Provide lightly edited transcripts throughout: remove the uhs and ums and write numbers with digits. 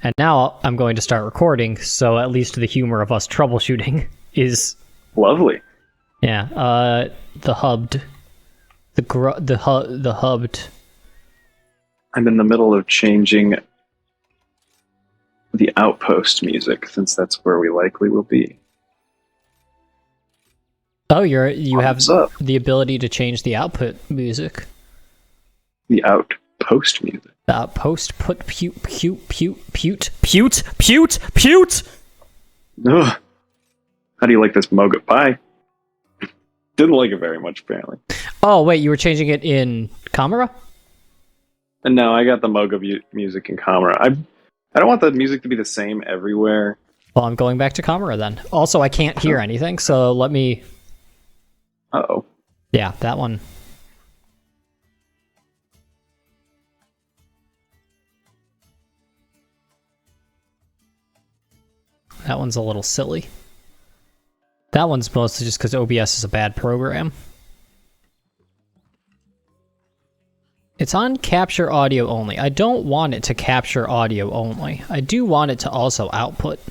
And now I'm going to start recording, so at least the humor of us troubleshooting is... Lovely. Yeah, the hubbed... The hubbed... I'm in the middle of changing the Outpost music, since that's where we likely will be. Oh, you have What's up? the ability to change the output music. The Outpost music. The outpost put pute. Ugh. How do you like this mocha pie? Didn't like it very much, apparently. Oh, wait, you were changing it in Camera? And no, I got the mocha music in camera. I don't want the music to be the same everywhere. Well, I'm going back to Camera then. Also, I can't hear anything, so let me... Uh-oh. Yeah, that one. That one's a little silly. That one's mostly just because OBS is a bad program. It's on capture audio only. I don't want it to capture audio only. I do want it to also output.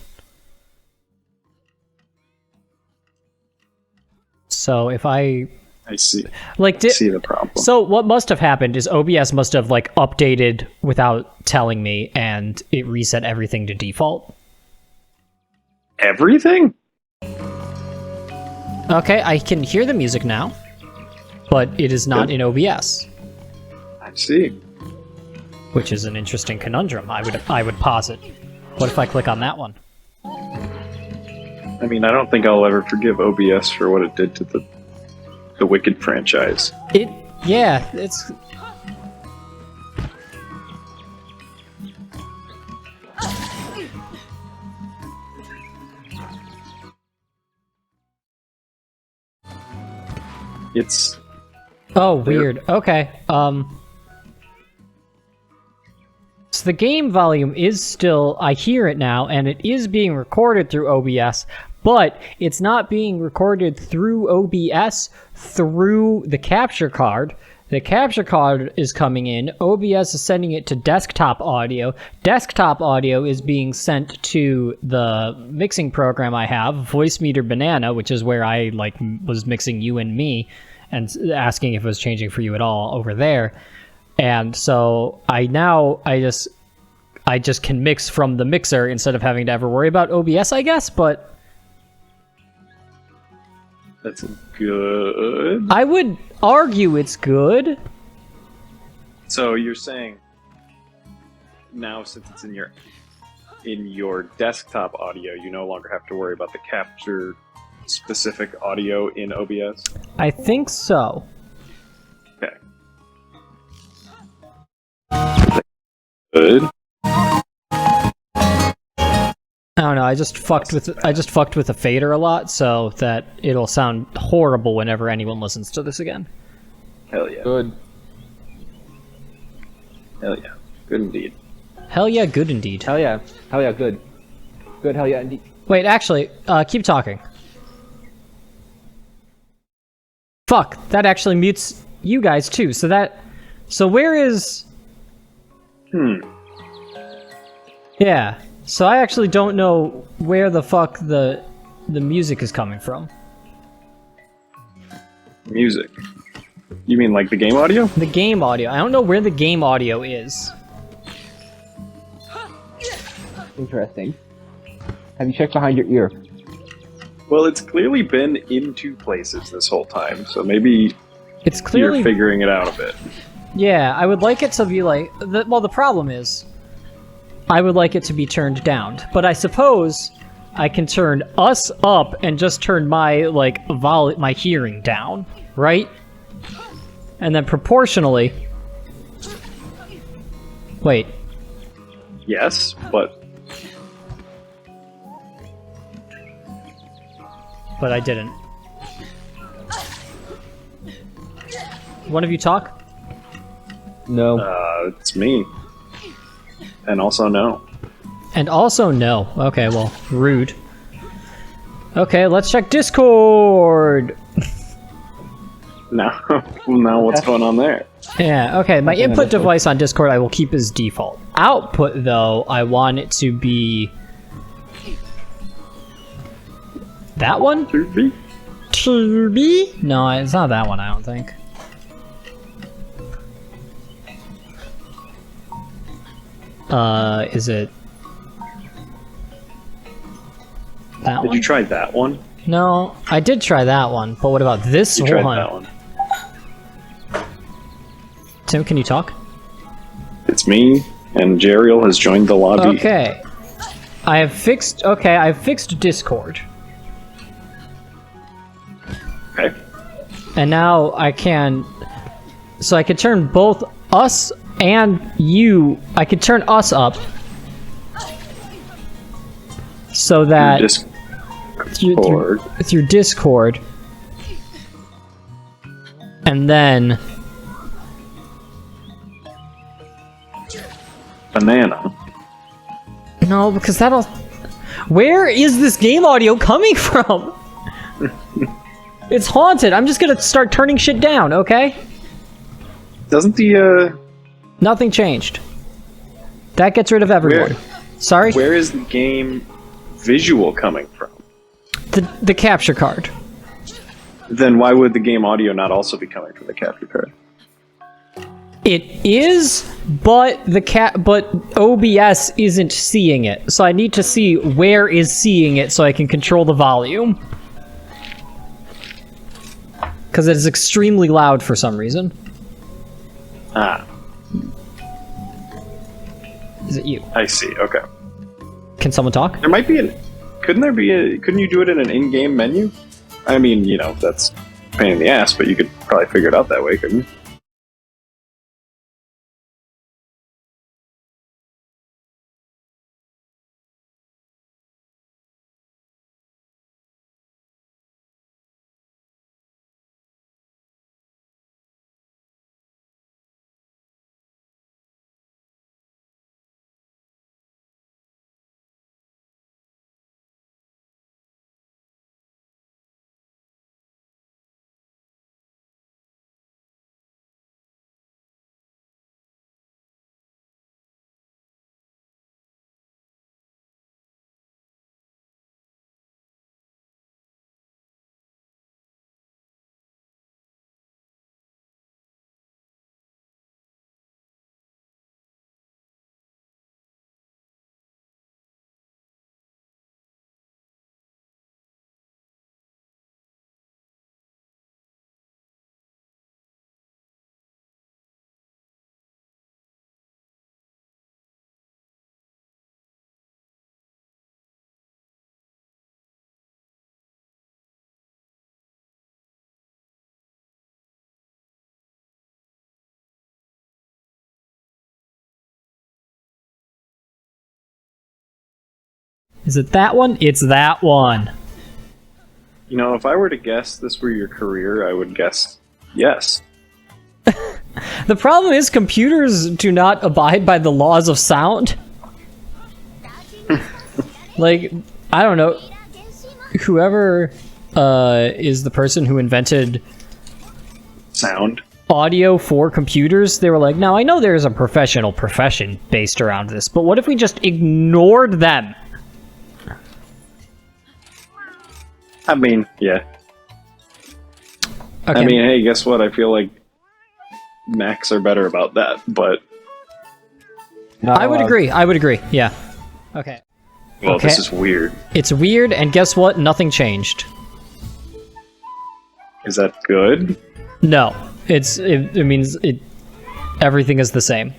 So if I see. Like, I see the problem. So what must have happened is OBS must have like updated without telling me, and it reset everything to default. Everything? Okay, I can hear the music now, but it is not in OBS. I see. Which is an interesting conundrum, I would posit. What if I click on that one? I mean, I don't think I'll ever forgive OBS for what it did to the Wicked franchise. Yeah, it's... It's... Oh, weird. Okay, so the game volume is still... I hear it now, and it is being recorded through OBS, but it's not being recorded through OBS through the capture card. The capture card is coming in. OBS is sending it to desktop audio. Desktop audio is being sent to the mixing program I have, Voice Meter Banana, which is where I like was mixing you and me and asking if it was changing for you at all over there. And so I just can mix from the mixer instead of having to ever worry about OBS, I guess, but that's good. I would argue it's good. So you're saying now, since it's in your desktop audio, you no longer have to worry about the capture specific audio in OBS? I think so. Okay. Good. I don't know, I just fucked with the fader a lot so that it'll sound horrible whenever anyone listens to this again. Hell yeah. Good. Hell yeah. Good indeed. Hell yeah, good indeed. Hell yeah. Hell yeah, good. Good, hell yeah, indeed. Wait, actually, keep talking. Fuck, that actually mutes you guys too, so where is... Yeah, so I actually don't know where the fuck the music is coming from. Music? You mean like the game audio? The game audio. I don't know where the game audio is. Interesting. Have you checked behind your ear? Well, it's clearly been in two places this whole time, so maybe It's clearly... you're figuring it out a bit. Yeah, I would like it to be like... Well, the problem is, I would like it to be turned down. But I suppose I can turn us up and just turn my, like, my hearing down, right? And then proportionally... Wait. Yes, but... But I didn't. One of you talk? No. It's me. And also no. And also no. Okay, well, rude. Okay, let's check Discord! Now what's going on there? Yeah, okay, my input device on Discord I will keep as default. output, though, I want it to be... that one? Turby? Turby? No, it's not that one, I don't think. Is it... that one? Did you try that one? No, I did try that one, but what about this You one? tried that one. Tim, can you talk? It's me, and Jeriel has joined the lobby. Okay. I've fixed Discord. Okay. And now I can... so I can turn both us and you... I can turn us up. So that... through Discord. And then... Banana. no, because that'll... where is this game audio coming from? It's haunted. I'm just gonna start turning shit down, okay? Doesn't the, Nothing changed. That gets rid of everyone. Sorry? Where is the game visual coming from? The capture card. Then why would the game audio not also be coming from the capture card? It is, but but OBS isn't seeing it. So I need to see where is seeing it so I can control the volume. Because it is extremely loud for some reason. Ah, Is it you? I see. Okay. Can someone talk? There might be an... couldn't you do it in an in-game menu? I mean, you know, that's a pain in the ass, but you could probably figure it out that way, couldn't you? Is it that one? It's that one. You know, if I were to guess this were your career, I would guess yes. The problem is computers do not abide by the laws of sound. Like, I don't know. Whoever is the person who invented Sound. audio for computers, they were like, now I know there's a professional profession based around this, but what if we just ignored them? I mean, yeah. Okay. I mean, hey, guess what? I feel like Macs are better about that, but... I would agree. I would agree. Yeah. Okay. Well, Okay. this is weird. It's weird, and guess what? Nothing changed. Is that good? No. It means everything is the same.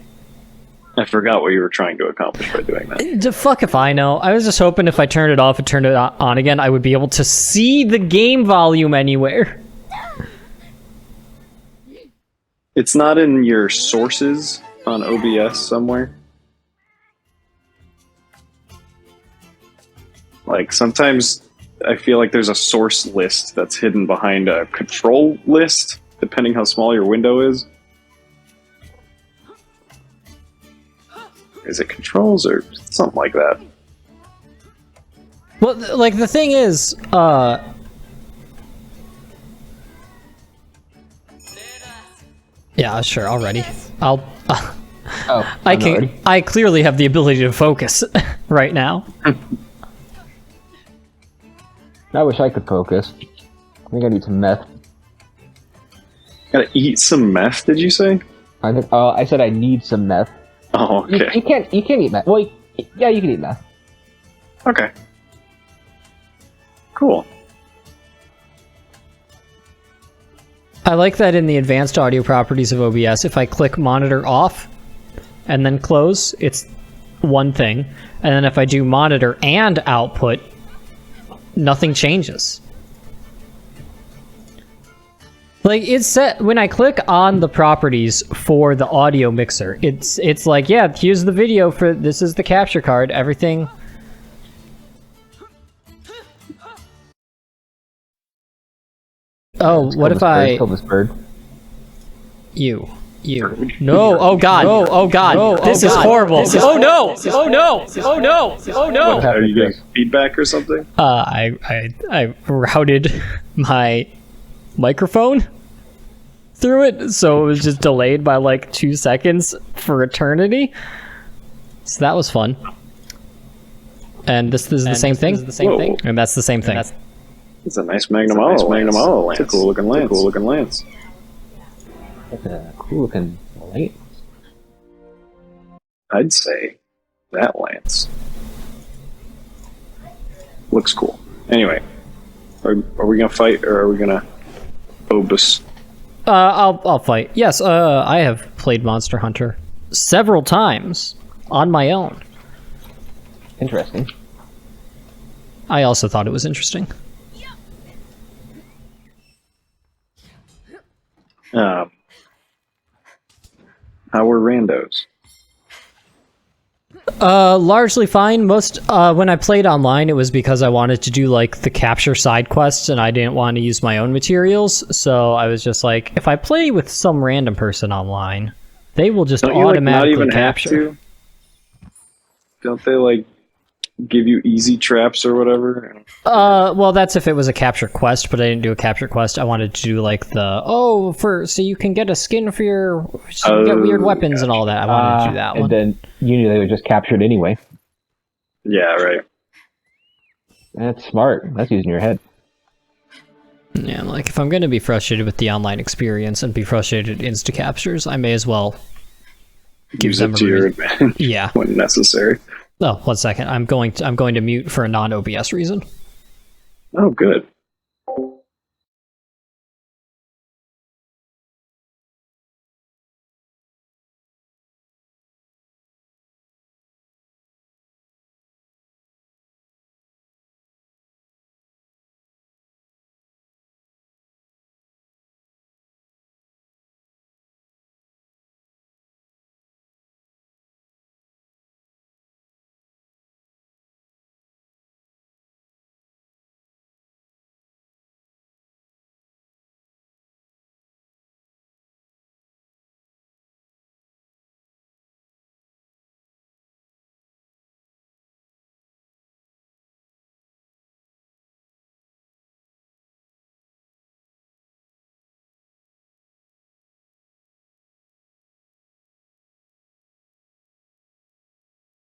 I forgot what you were trying to accomplish by doing that. The fuck if I know. I was just hoping if I turned it off and turned it on again, I would be able to see the game volume anywhere. It's not in your sources on OBS somewhere? Like, sometimes I feel like there's a source list that's hidden behind a control list, depending how small your window is. Is it controls or something like that? Well, like, the thing is, yeah, sure, already. I'll Oh, I I'm not can. ready. I clearly have the ability to focus right now. I wish I could focus. I think I need some meth. Gotta eat some meth, did you say? I think. I said I need some meth. Oh, You, okay. you can't. You can't eat meth. Well, yeah, you can eat meth. Okay. Cool. I like that in the advanced audio properties of OBS, if I click monitor off and then close, it's one thing. And then if I do monitor and output, nothing changes. Like, it's set when I click on the properties for the audio mixer, it's like, yeah, here's the video for this is the capture card, everything. Oh, what if I Kill this bird? you no, oh god, no, oh god, this is horrible. Oh no, oh no, oh no, oh no. What Are happened, you getting Chris? feedback or something? I routed my microphone through it, so it was just delayed by like 2 seconds for eternity. So that was fun. And this is the same thing. Whoa. And that's the same thing. It's a nice Magnum Auto lance. It's a cool looking lance. That's a cool looking lance. I'd say that lance looks cool. Anyway, are we gonna fight or are we gonna obus? I'll fight. Yes, I have played Monster Hunter several times on my own. Interesting. I also thought it was interesting. How were randos? Largely fine. Most when I played online, it was because I wanted to do like the capture side quests, and I didn't want to use my own materials. So I was just like, if I play with some random person online, they will just Don't you like not automatically even capture. have to? Don't they like give you easy traps or whatever? Well, that's if it was a capture quest, but I didn't do a capture quest. I wanted to do like so you can get a skin for your, so you can get weird weapons and all that. I wanted to do that and one. then you knew they were just captured anyway. Yeah, right. That's smart. That's using your head. Yeah, like if I'm going to be frustrated with the online experience and be frustrated at insta captures, I may as well give Use them it a to your reason. advantage Yeah. when necessary. Oh, 1 second. I'm going to mute for a non-OBS reason. Oh, good.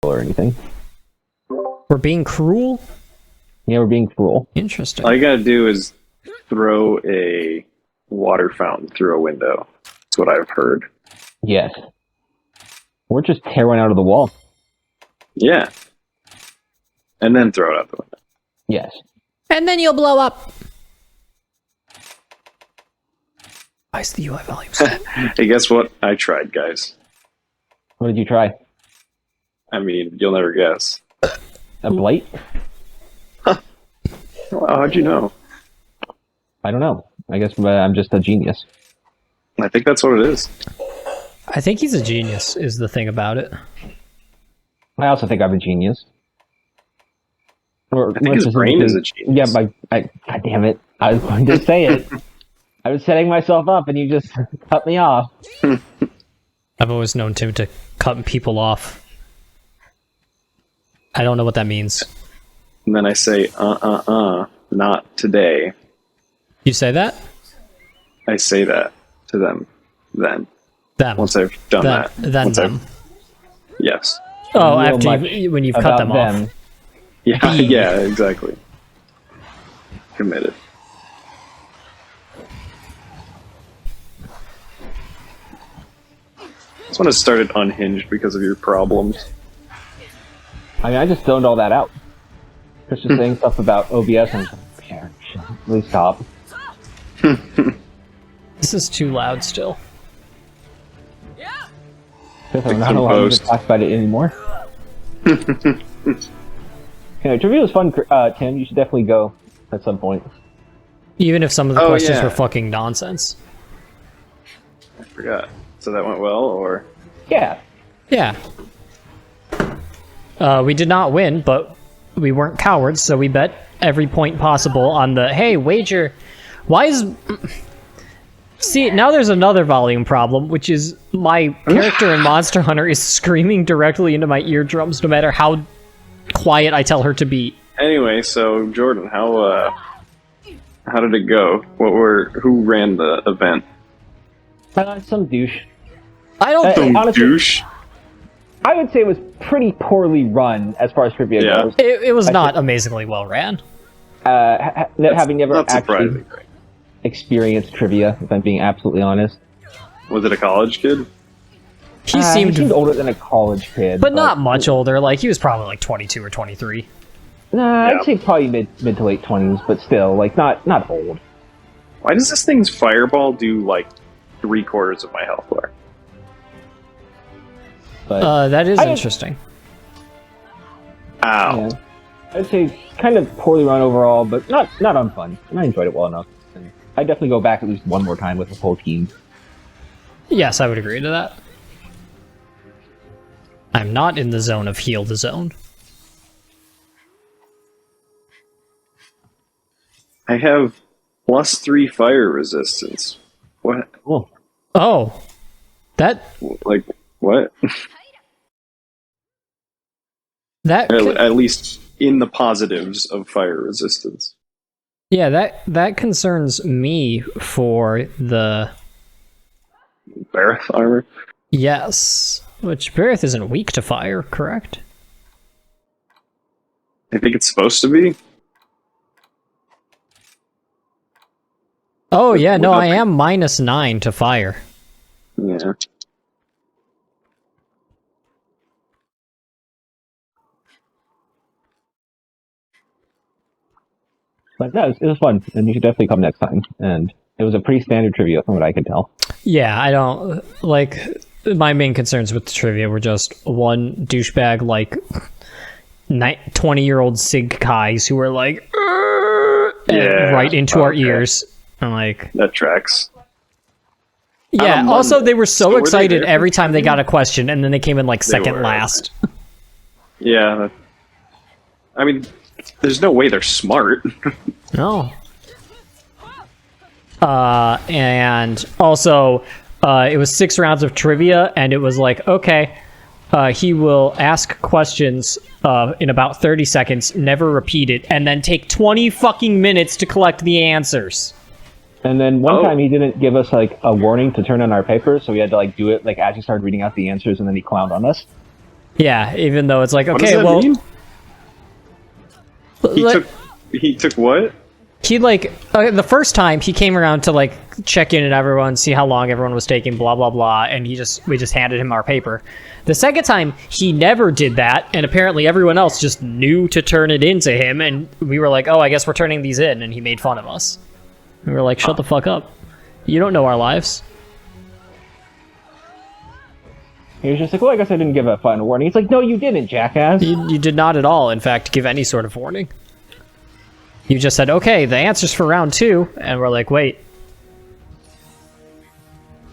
Or anything. We're being cruel? Yeah, we're being cruel. Interesting. All you gotta do is throw a water fountain through a window. That's what I've heard. Yes. Or just tear one out of the wall. Yeah. And then throw it out the window. Yes. And then you'll blow up. Why is the UI volume so Hey, guess what? I tried, guys. What did you try? I mean, you'll never guess. A blight? Well, how'd you know? I don't know. I guess I'm just a genius. I think that's what it is. I think he's a genius, is the thing about it. I also think I'm a genius. Or, I think his brain is a genius. Yeah, God damn it. I was going to say it. I was setting myself up and you just cut me off. I've always known Tim to cut people off. I don't know what that means. And then I say, not today. You say that? I say that to them then. Them. Once I've done that. Then Once them. Yes. Oh, Real after much when you've cut them off. Yeah, B. yeah, exactly. Committed. This one has started unhinged because of your problems. I mean, I just zoned all that out. Chris was saying stuff about OBS, and I was like, yeah, please stop. This is too loud still. Chris, I'm not allowed to talk about it anymore. Anyway, trivia was fun, Tim. You should definitely go at some point. Even if some of the questions yeah. were fucking nonsense. I forgot. So that went well, or? Yeah. Yeah. We did not win, but we weren't cowards, so we bet every point possible on the, hey, wager. Why is... See, now there's another volume problem, which is my character in Monster Hunter is screaming directly into my eardrums no matter how quiet I tell her to be. Anyway, so Jordan, how did it go? Who ran the event? Some douche. I don't think... honestly, Douche? I would say it was pretty poorly run as far as trivia goes. It was not amazingly well ran. Having never Not actually surprising. experienced trivia, if I'm being absolutely honest. Was it a college kid? He seemed older than a college kid. but not much older. Like, he was probably like 22 or 23. Nah, Yeah. I'd say probably mid to late 20s, but still, like, not old. Why does this thing's fireball do like 3/4 of my health bar? But That is I- interesting. Ow. yeah, I'd say kind of poorly run overall, but not unfun. And I enjoyed it well enough. And I'd definitely go back at least one more time with the whole team. Yes, I would agree to that. I'm not in the zone of heal the zone. I have +3 fire resistance. What? Cool. Oh. That... Like, what? That... At least in the positives of fire resistance. Yeah, that concerns me for the... Barrett armor? Yes. Which Barrett isn't weak to fire, correct? I think it's supposed to be. Oh, yeah, no, Without I the- am -9 to fire. Yeah. But no, it was fun, and you should definitely come next time. And it was a pretty standard trivia from what I could tell. Yeah, I don't... Like, my main concerns with the trivia were just one douchebag, like, 20-year-old Sig Kais who were like... Yeah, right into our okay. ears. I'm like... That tracks. Yeah, On a also Monday. they were So so were they excited there every for time they trivia? got a question, and then they came in like They second were, last. Yeah. I mean, there's no way they're smart. No. And also, it was 6 rounds of trivia, and it was like, okay, he will ask questions in about 30 seconds, never repeat it, and then take 20 fucking minutes to collect the answers. And then one Oh. time he didn't give us like a warning to turn on our papers, so we had to like do it like as he started reading out the answers, and then he clowned on us. Yeah, even though it's like, What okay, does that well, mean? like, He took what? he like the first time he came around to like check in on everyone, see how long everyone was taking, blah blah blah, and we just handed him our paper. The second time he never did that, and apparently everyone else just knew to turn it in to him, and we were like, oh, I guess we're turning these in, and he made fun of us. We were like, shut the fuck up. You don't know our lives. He was just like, well, I guess I didn't give a final warning. He's like, no, you didn't, jackass. You did not at all, in fact, give any sort of warning. You just said, okay, the answer's for round 2, and we're like, wait.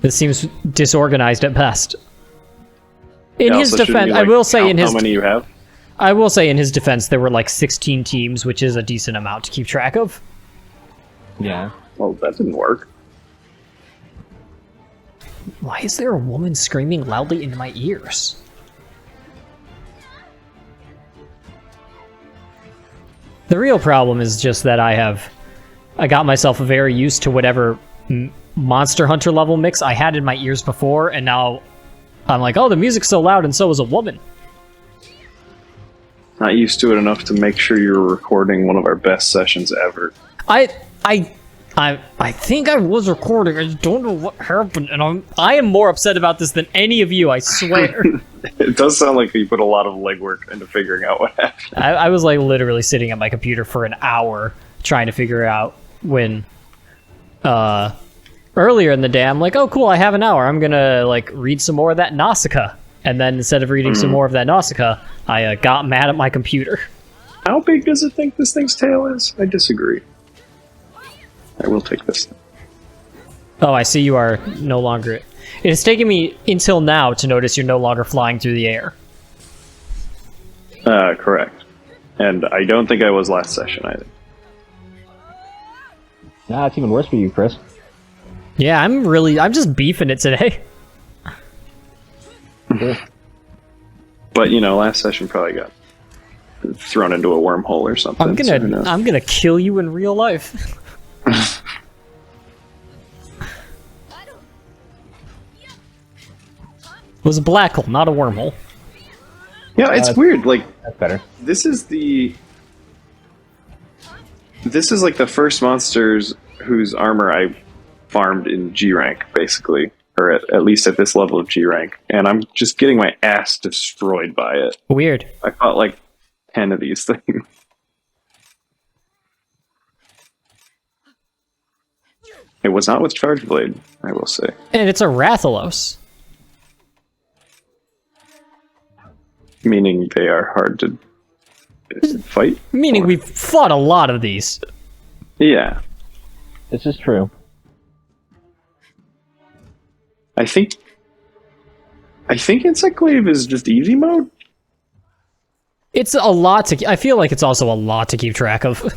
This seems disorganized at best. In Yeah, his also, shouldn't defense, you, I like, will say count in his how many you have. I will say in his defense there were like 16 teams, which is a decent amount to keep track of. Yeah. Well, that didn't work. Why is there a woman screaming loudly into my ears? The real problem is just that I got myself very used to whatever Monster Hunter level mix I had in my ears before, and now I'm like, oh, the music's so loud, and so is a woman. Not used to it enough to make sure you're recording one of our best sessions ever. I think I was recording. I just don't know what happened, and I am more upset about this than any of you. I swear. It does sound like you put a lot of legwork into figuring out what happened. I was like literally sitting at my computer for an hour trying to figure out when. Earlier in the day, I'm like, oh cool, I have an hour. I'm gonna like read some more of that Nausicaa, and then instead of reading some more of that Nausicaa, I got mad at my computer. How big does it think this thing's tail is? I disagree. I will take this. Oh, I see you are no longer... It has taken me until now to notice you're no longer flying through the air. Correct. And I don't think I was last session either. Nah, it's even worse for you, Chris. Yeah, I'm just beefing it today. But, you know, last session probably got thrown into a wormhole or something. I'm gonna kill you in real life. It was a black hole, not a wormhole. Yeah, it's weird. Like, That's better. this is like the first monsters whose armor I farmed in G rank, basically, or at least at this level of G rank, and I'm just getting my ass destroyed by it. Weird. I fought like 10 of these things. It was not with Charge Blade, I will say. And it's a Rathalos. Meaning they are hard to fight. Meaning we've fought a lot of these. Yeah. This is true. I think Insectglaive is just easy mode. It's a lot to... I feel like it's also a lot to keep track of.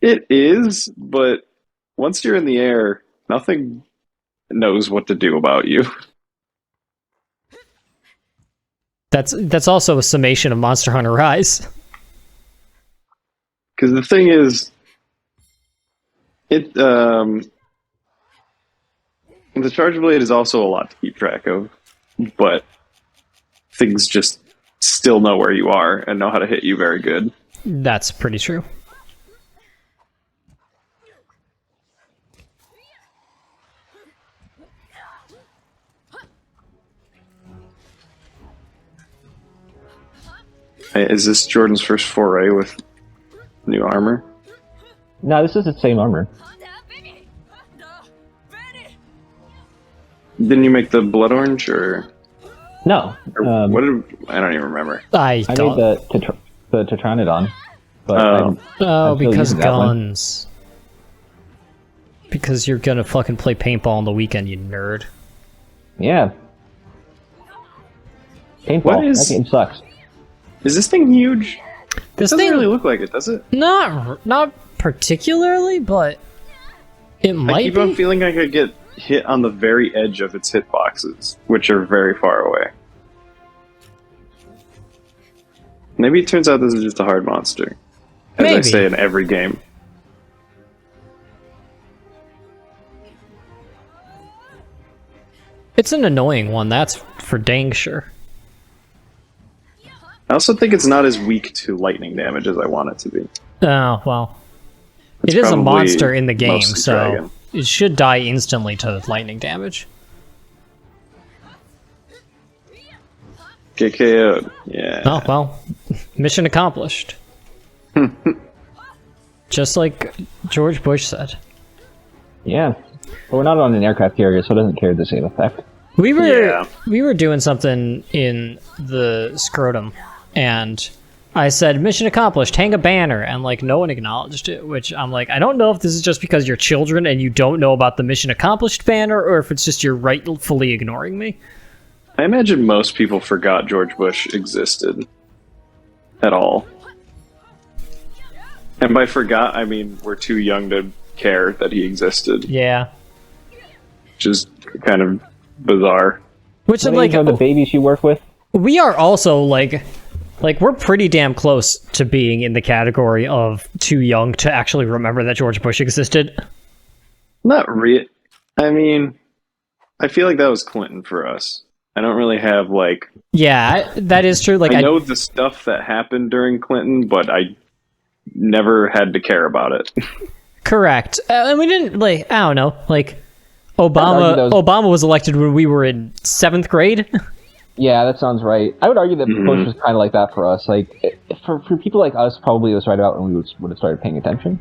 It is, but once you're in the air, nothing knows what to do about you. That's also a summation of Monster Hunter Rise. Because the thing is, the Charge Blade is also a lot to keep track of, but things just still know where you are and know how to hit you very good. That's pretty true. Hey, is this Jordan's first foray with new armor? No, this is the same armor. Didn't you make the blood orange, or No. what did I don't even remember. I I don't... made the Tetranodon. But Oh. Oh, I'm still because using that one. guns. Because you're gonna fucking play paintball on the weekend, you nerd. Yeah. Paintball. What is- That game sucks. Is this thing huge? This Doesn't thing... really look like it, does it? Not particularly, but... It I might keep on be. feeling I could get hit on the very edge of its hitboxes, which are very far away. Maybe it turns out this is just a hard monster. As I Maybe. say in every game. It's an annoying one, that's for dang sure. I also think it's not as weak to lightning damage as I want it to be. Oh, well. It's It is a probably monster in the game, mostly so dragon. it should die instantly to lightning damage. Get KO'd. Yeah. Oh, well. Mission accomplished. Just like George Bush said. Yeah. But we're not on an aircraft carrier, so it doesn't carry the same effect. We Yeah. were doing something in the scrotum, and I said, mission accomplished, hang a banner, and like no one acknowledged it, which I'm like, I don't know if this is just because you're children and you don't know about the mission accomplished banner, or if it's just you're rightfully ignoring me. I imagine most people forgot George Bush existed. At all. And by forgot, I mean we're too young to care that he existed. Yeah. Which is kind of bizarre. Which What is like, are the babies you work with? we are also like we're pretty damn close to being in the category of too young to actually remember that George Bush existed. Not really. I mean, I feel like that was Clinton for us. I don't really have like. Yeah, that is true. Like I know the stuff that happened during Clinton, but I never had to care about it. correct. And we didn't like. I don't know. Like Obama. Obama was elected when we were in 7th grade. Yeah, that sounds right. I would argue that Bush was kind of like that for us. Like, for people like us, probably it was right about when we would have started paying attention.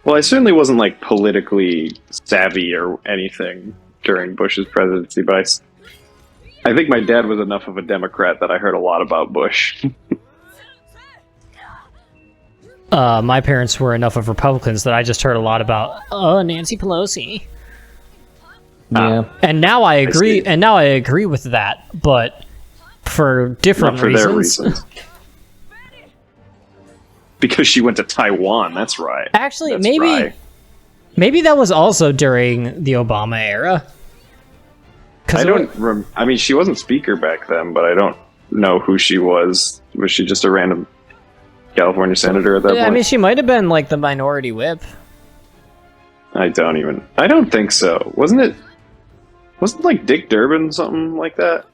Well, I certainly wasn't like politically savvy or anything during Bush's presidency, but I think my dad was enough of a Democrat that I heard a lot about Bush. My parents were enough of Republicans that I just heard a lot about Nancy Pelosi. Yeah. And now I agree. And now I agree with that, but for different Not for reasons. their reasons. Because she went to Taiwan. That's right. Actually, That's maybe right. maybe that was also during the Obama era. I don't. I mean, she wasn't speaker back then, but I don't know who she was. Was she just a random California senator at that point? I mean, she might have been like the minority whip. I don't think so. Wasn't like Dick Durbin something like that?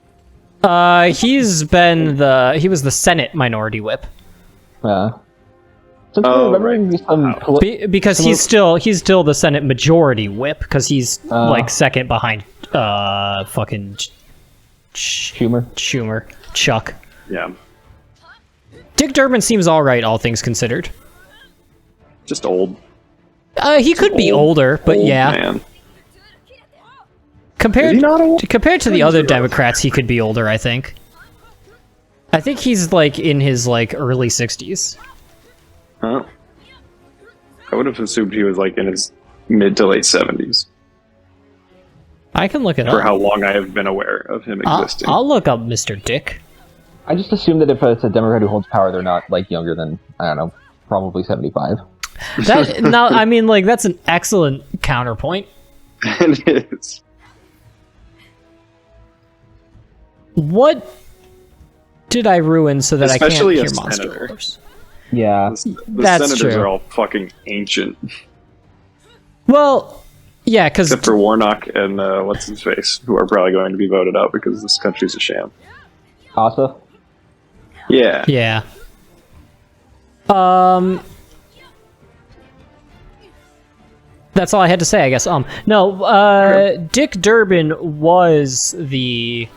He was the Senate minority whip. Because he's still the Senate majority whip because he's like second behind fucking Schumer, Chuck. Yeah. Dick Durbin seems all right, all things considered. Just old. He could be older, but yeah. Man. Compared to the other rough. Democrats, he could be older, I think. I think he's like in his like early 60s. Huh? I would have assumed he was like in his mid to late 70s. I can look it For up. how long I have been aware of him existing. I'll look up Mr. Dick. I just assume that if it's a Democrat who holds power, they're not like younger than, I don't know, probably 75. Now, I mean, like that's an excellent counterpoint. It is. What did I ruin so that Especially I a can't hear Monster senator. Rollers? Yeah. The That's senators true. are all fucking ancient. Well, yeah, because Except for Warnock and what's his face, who are probably going to be voted out because this country's a sham. Asa? Yeah. yeah. That's all I had to say, I guess. Dick Durbin was the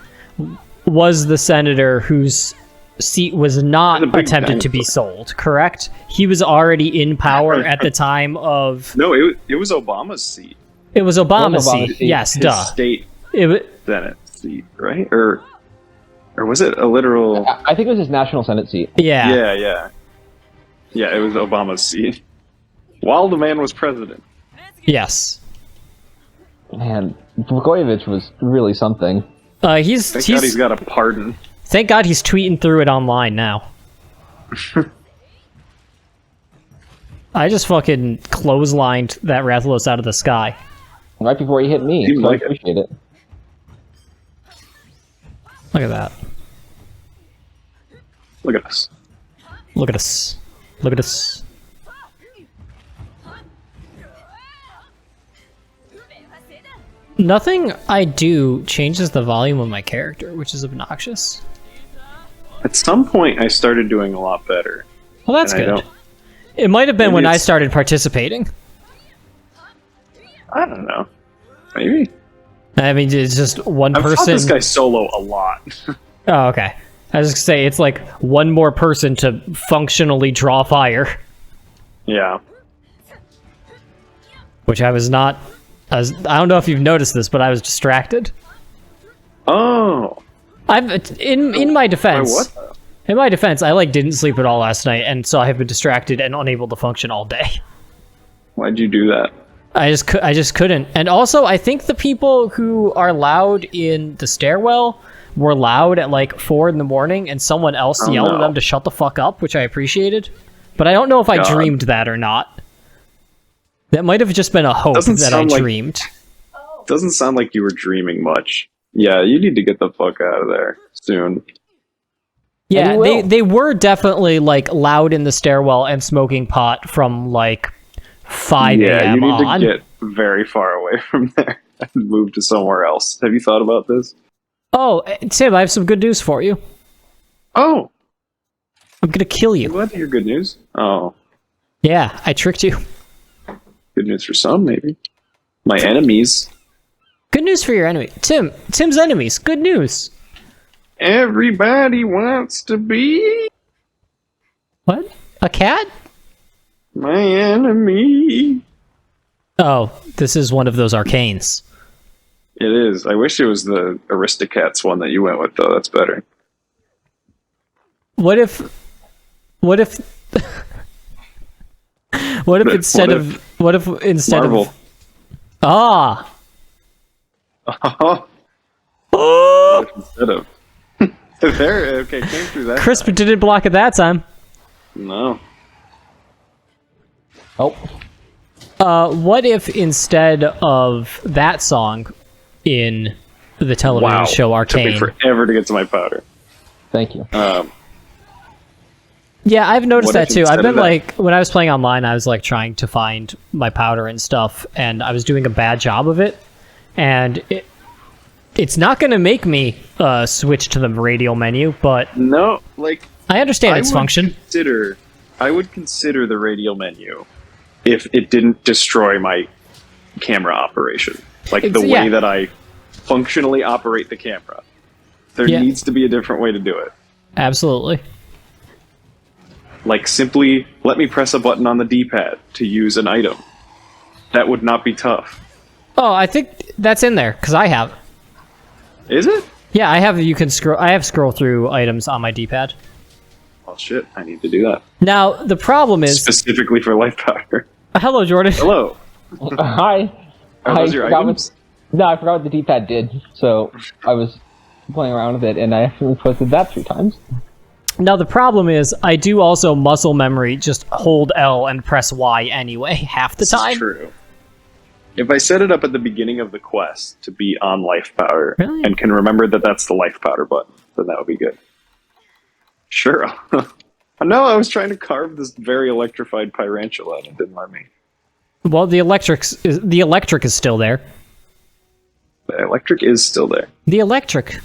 senator whose seat was not It was a big attempted to be dinosaur. sold, correct? He was already in power at the time of... No, it was Obama's seat. It was Obama's Obama's seat. seat. Yes, His duh. state It, Senate seat, right? Or was it a literal? I think it was his national Senate seat. yeah. Yeah, it was Obama's seat. While the man was president. Yes. Man, Blagojevich was really something. Thank God he's got a pardon. Thank God he's tweeting through it online now. I just fucking clotheslined that Rathalos out of the sky. Right before he hit me, Seems so I like it. appreciate it. Look at that. Look at us. Look at us. Look at us. Nothing I do changes the volume of my character, which is obnoxious. At some point, I started doing a lot better. Well, that's And I good. don't- It might have been Maybe when I it's- started participating. I don't know. Maybe. I mean, it's just one I've fought person. this guy solo a lot. Oh, okay. I was just gonna say it's like one more person to functionally draw fire, Yeah. which I was not. I don't know if you've noticed this, but I was distracted. Oh. In my defense. What the? In my defense, I didn't sleep at all last night, and so I have been distracted and unable to function all day. Why'd you do that? I just couldn't. And also, I think the people who are loud in the stairwell were loud at 4 in the morning, and someone else Oh, yelled at no. them to shut the fuck up, which I appreciated. But I don't know if I God. dreamed that or not. That might have just been a hope Doesn't that I sound like- dreamed. Doesn't sound like you were dreaming much. Yeah, you need to get the fuck out of there soon. Yeah, you will. they were definitely loud in the stairwell and smoking pot from 5 Yeah, a.m. you need on. to get very far away from there. I'd move to somewhere else. Have you thought about this? Oh, Tim, I have some good news for you. Oh, I'm gonna kill I'm you. glad to hear good news. Oh, Yeah, I tricked you. good news for some, maybe. My enemies. Good news for your enemy. Tim's enemies. Good news. Everybody wants to be What? A cat? my enemy. Oh, this is one of those arcanes. It is. I wish it was the Aristocats one that you went with, though. That's better. What if what if instead Marvel. of ah Oh, oh instead of. There, okay, came through that. Crisp didn't block it that time. No. Oh, What if instead of that song in the television Wow. show Took me Arcane? forever to get to my powder. thank you. Yeah, I've noticed What that if too. I've instead been of that- like, when I was playing online, I was like trying to find my powder and stuff, and I was doing a bad job of it. And it's not going to make me switch to the radial menu, but No, like I understand its would function. I would consider the radial menu if it didn't destroy my camera operation. Like the Yeah. way that I functionally operate the camera. There Yeah. needs to be a different way to do it. Absolutely. Like simply let me press a button on the D-pad to use an item. That would not be tough. Oh, I think that's in there because I have. Is it? Yeah, I have. You can scroll. I have scroll through items on my D-pad. Oh shit, I need to do that. Now the problem is. Specifically for life powder. Hello, Jordan. Hello. Hi. Are those your forgot items? No, I forgot what the D-pad did, so I was playing around with it, and I actually posted that 3 times. Now the problem is, I do also muscle memory. Just hold L and press Y anyway half the This is time. true. If I set it up at the beginning of the quest to be on life powder Really? and can remember that that's the life powder button, then that would be good. Sure. No, I was trying to carve this very electrified Pyrantula and it didn't let me. Well, the electric is still there. The electric is still there. The electric.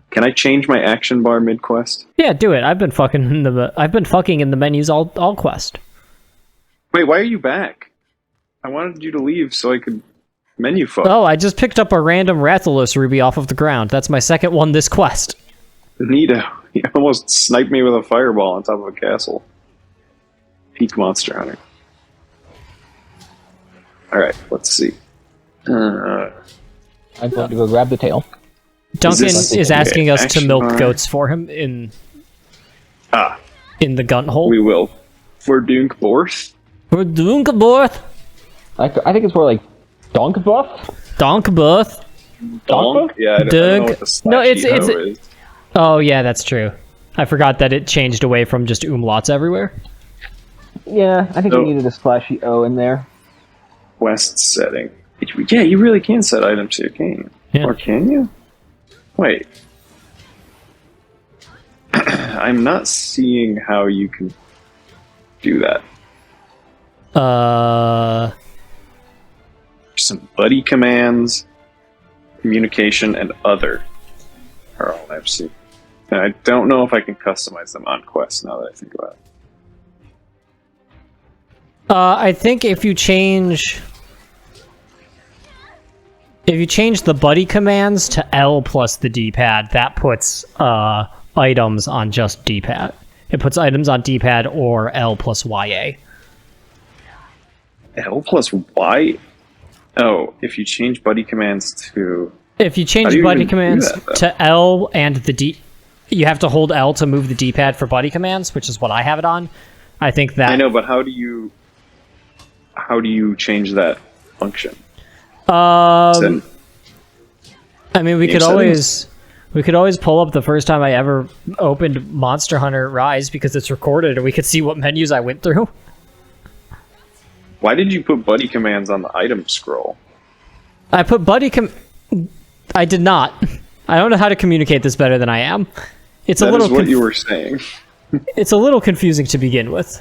Can I change my action bar mid quest? Yeah, do it. I've been fucking in the menus all quest. Wait, why are you back? I wanted you to leave so I could menu fuck. Oh, I just picked up a random Rathalos ruby off of the ground. That's my second one this quest. Neato. He almost sniped me with a fireball on top of a castle. Peak Monster Hunter. Alright, let's see. I'm going to go grab the tail. Duncan this- is okay, asking us to action milk bar. goats for him in Ah, the gun hole. we will. For Dunk Borth? We're doing a both. I think it's more like Donk Buff? Donk both. Donk? Yeah, I don't know Dunk. what the No, it's- slash it's- is. Oh yeah, that's true. I forgot that it changed away from just umlauts everywhere. Yeah, I think So- we needed a splashy O in there. Quest setting. Yeah, you really can set items here, can't you? Yeah. Or can you? Wait. I'm not seeing how you can do that. Some buddy commands, communication, and other are all I've seen. And I don't know if I can customize them on Quest now that I think about it. I think if you change the buddy commands to L plus the D-pad, that puts items on just D-pad. It puts items on D-pad or L plus YA. L plus Y? Oh, if you change buddy commands to... If you How change do you buddy even do commands that, though? to L and the D, you have to hold L to move the D-pad for buddy commands, which is what I have it on. I think that I know, but how do you change that function? I mean, we Game could settings? always pull up the first time I ever opened Monster Hunter Rise because it's recorded and we could see what menus I went through. Why did you put buddy commands on the item scroll? I put I did not. I don't know how to communicate this better than I am. It's That a little is what you were saying. it's a little confusing to begin with.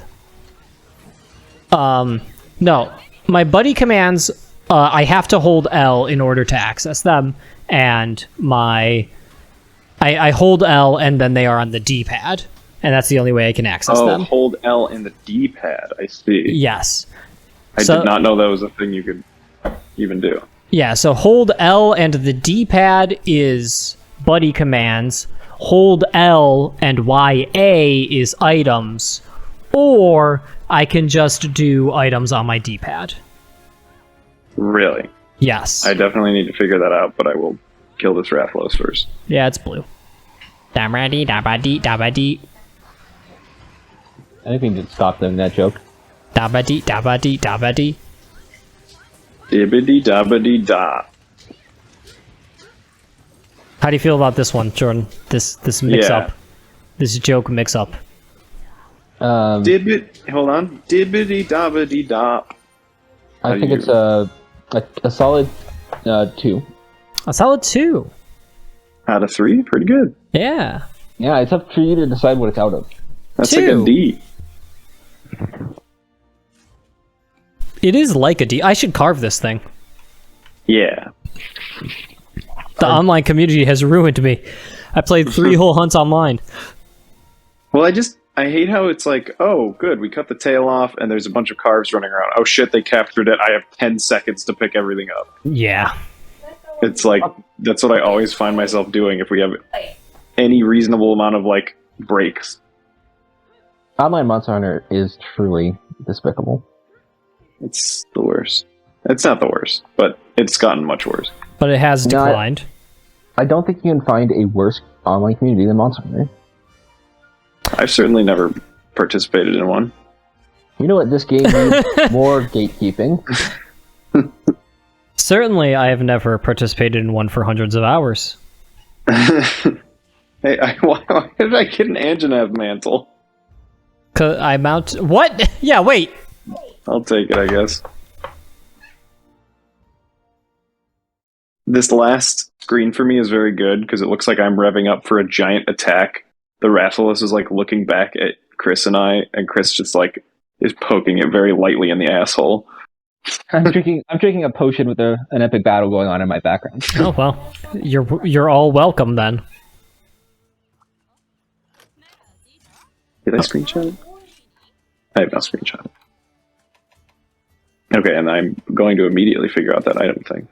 No, my buddy commands I have to hold L in order to access them, and I hold L and then they are on the D-pad, and that's the only way I can access them. Hold L in the D-pad. I see. Yes. I did not know that was a thing you could even do. Yeah, so hold L and the D-pad is buddy commands. Hold L and YA is items. Or I can just do items on my D-pad. Really? Yes. I definitely need to figure that out, but I will kill this Rathalos first. Yeah, it's blue. Dabba-dee, dabba-dee, dabba-dee. Anything to stop them, that joke. Dabba-dee, dabba-dee, dabba-dee. Dibbity dabbity da. How do you feel about this one, Jordan? This mix-up. Yeah. This joke mix-up. Hold on. Dibbity dabbity da. I think it's a solid 2. A solid 2. Out of 3? Pretty good. Yeah. Yeah, it's up to you to decide what it's out of. That's 2. like a D. It is like a D. I should carve this thing. Yeah. The online community has ruined me. I played 3 whole hunts online. Well, I hate how it's like, oh, good, we cut the tail off and there's a bunch of carves running around. Oh shit, they captured it. I have 10 seconds to pick everything up. Yeah. It's like, that's what I always find myself doing if we have any reasonable amount of, like, breaks. Online Monster Hunter is truly despicable. It's the worst. It's not the worst, but it's gotten much worse. But it has declined. I don't think you can find a worse online community than Monster Hunter. I've certainly never participated in one. You know what? This game needs more gatekeeping. Certainly, I have never participated in one for hundreds of hours. Hey, why did I get an Anjanath mantle? 'Cause I mount... What? Yeah, wait. I'll take it, I guess. This last screen for me is very good because it looks like I'm revving up for a giant attack. The Rathalos is like looking back at Chris and I, and Chris just like is poking it very lightly in the asshole. I'm drinking a potion with an epic battle going on in my background. Oh, well. You're all welcome, then. Did I screenshot it? I have not screenshot it. Okay, and I'm going to immediately figure out that item thing.